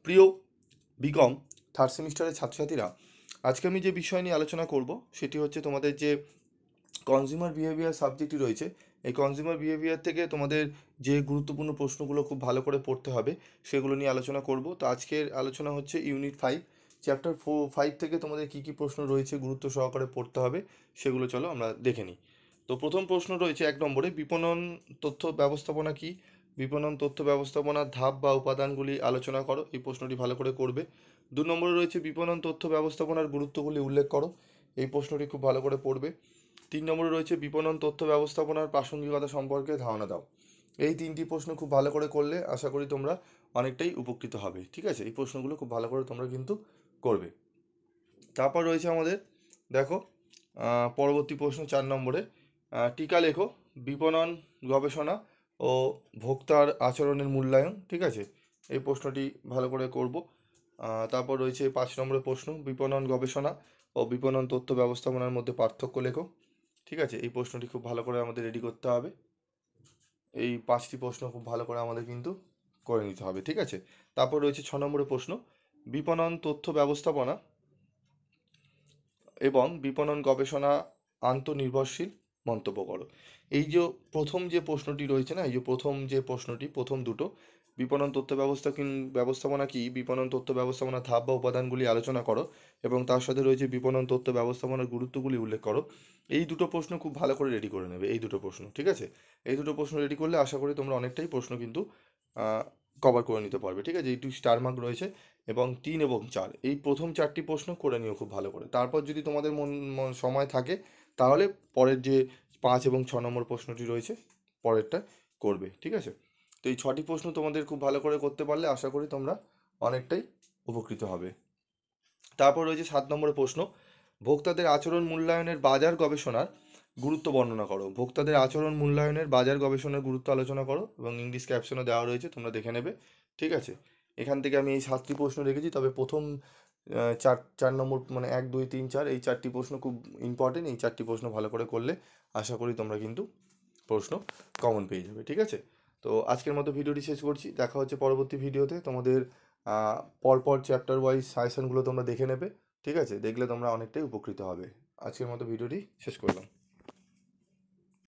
প্রিয় BCom third সেমিস্টারের ছাত্রছাত্রীরা, আজকে আমি যে বিষয় নিয়ে আলোচনা করব সেটি হচ্ছে তোমাদের যে কনজিউমার বিহেভিয়ার সাবজেক্টটি রয়েছে, এই কনজিউমার বিহেভিয়ার থেকে তোমাদের যে গুরুত্বপূর্ণ প্রশ্নগুলো খুব ভালো করে পড়তে হবে সেগুলো নিয়ে আলোচনা করব। তো আজকের আলোচনা হচ্ছে ইউনিট 5 চ্যাপ্টার 5 থেকে তোমাদের কী কী প্রশ্ন রয়েছে গুরুত্ব সহকারে পড়তে হবে সেগুলো চলো আমরা দেখে নিই। তো প্রথম প্রশ্ন রয়েছে 1 নম্বরে, বিপণন তথ্য ব্যবস্থাপনা কী? বিপণন তথ্য ব্যবস্থাপনার ধাপ বা উপাদানগুলি আলোচনা করো, এই প্রশ্নটি ভালো করে করবে। 2 নম্বরে রয়েছে বিপণন তথ্য ব্যবস্থাপনার গুরুত্বগুলি উল্লেখ করো, এই প্রশ্নটি খুব ভালো করে পড়বে। 3 নম্বরে রয়েছে বিপণন তথ্য ব্যবস্থাপনার প্রাসঙ্গিকতা সম্পর্কে ধারণা দাও। এই 3টি প্রশ্ন খুব ভালো করে করলে আশা করি তোমরা অনেকটাই উপকৃত হবে। ঠিক আছে, এই প্রশ্নগুলো খুব ভালো করে তোমরা কিন্তু করবে। তারপর রয়েছে আমাদের, দেখো, পরবর্তী প্রশ্ন 4 নম্বরে, টিকা লেখো, বিপণন গবেষণা ও ভোক্তার আচরণের মূল্যায়ন। ঠিক আছে, এই প্রশ্নটি ভালো করে করব। তারপর রয়েছে 5 নম্বরের প্রশ্ন, বিপণন গবেষণা ও বিপণন তথ্য ব্যবস্থাপনার মধ্যে পার্থক্য লেখো। ঠিক আছে, এই প্রশ্নটি খুব ভালো করে আমাদের রেডি করতে হবে। এই 5টি প্রশ্ন খুব ভালো করে আমাদের কিন্তু করে নিতে হবে। ঠিক আছে, তারপর রয়েছে 6 নম্বরের প্রশ্ন, বিপণন তথ্য ব্যবস্থাপনা এবং বিপণন গবেষণা আন্তঃনির্ভরশীল মন্তব্য করো। এই যে প্রথম যে প্রশ্নটি রয়েছে না, এই যে প্রথম যে প্রশ্নটি, প্রথম দুটো, বিপণন তথ্য ব্যবস্থাপনা কি, বিপণন তথ্য ব্যবস্থাপনার ধাপ বা উপাদানগুলি আলোচনা করো এবং তার সাথে রয়েছে বিপণন তথ্য ব্যবস্থাপনার গুরুত্বগুলি উল্লেখ করো। এই দুটো প্রশ্ন খুব ভালো করে রেডি করে নেবে, এই দুটো প্রশ্ন। ঠিক আছে, এই দুটো প্রশ্ন রেডি করলে আশা করি তোমরা অনেকটাই প্রশ্ন কিন্তু কভার করে নিতে পারবে। ঠিক আছে, এইটু স্টার মার্ক রয়েছে এবং 3 এবং 4, এই প্রথম 4টি প্রশ্ন করে নিও খুব ভালো করে। তারপর যদি তোমাদের সময় থাকে তাহলে পরের যে 5 এবং 6 নম্বর প্রশ্নটি রয়েছে পরেরটা করবে। ঠিক আছে, তো এই 6টি প্রশ্ন তোমাদের খুব ভালো করে করতে পারলে আশা করি তোমরা অনেকটাই উপকৃত হবে। তারপর রয়েছে 7 নম্বরের প্রশ্ন, ভোক্তাদের আচরণ মূল্যায়নের বাজার গবেষণার গুরুত্ব বর্ণনা করো। ভোক্তাদের আচরণ মূল্যায়নের বাজার গবেষণার গুরুত্ব আলোচনা করো এবং ইংলিশ ক্যাপশনও দেওয়া রয়েছে, তোমরা দেখে নেবে। ঠিক আছে, এখান থেকে আমি এই 7টি প্রশ্ন রেখেছি, তবে প্রথম 4 নম্বর মানে 1 2 3 4 এই 4টি প্রশ্ন খুব ইম্পর্টেন্ট। এই 4টি প্রশ্ন ভালো করে করলে আশা করি তোমরা কিন্তু প্রশ্ন কমন পেয়ে যাবে। ঠিক আছে, তো আজকের মতো ভিডিওটি শেষ করছি, দেখা হচ্ছে পরবর্তী ভিডিওতে। তোমাদের পরপর চ্যাপ্টার ওয়াইজ সাজেশনগুলো তোমরা দেখে নেবে। ঠিক আছে, দেখলে তোমরা অনেকটাই উপকৃত হবে। আজকের মতো ভিডিওটি শেষ করলাম।